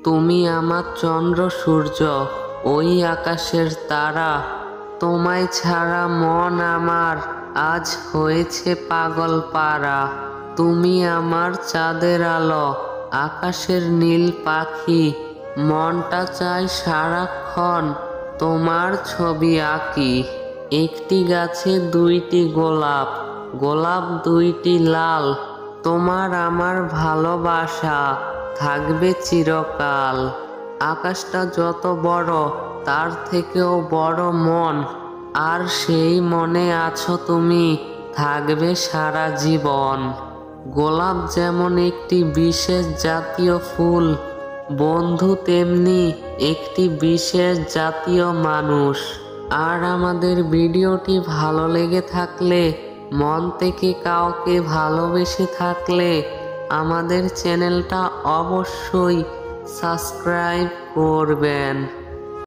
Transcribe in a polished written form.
তুমি আমার চন্দ্র সূর্য, ওই আকাশের তারা। তোমায় ছাড়া মন আমার আজ হয়েছে পাগল পারা। তুমি আমার চাঁদের আলো, আকাশের নীল পাখি। মনটা চায় সারাক্ষণ তোমার ছবি আঁকি। একটি গাছে দুইটি গোলাপ, গোলাপ দুইটি লাল। তোমার আমার ভালোবাসা থাকবে চিরকাল। আকাশটা যত বড় তার থেকেও বড় মন, আর সেই মনে আছো তুমি, থাকবে সারা জীবন। গোলাপ যেমন একটি বিশেষ জাতীয় ফুল, বন্ধু তেমনি একটি বিশেষ জাতীয় মানুষ। আর আমাদের ভিডিওটি ভালো লেগে থাকলে, মন থেকে কাউকে ভালোবেসে থাকলে আমাদের চ্যানেলটা অবশ্যই সাবস্ক্রাইব করবেন।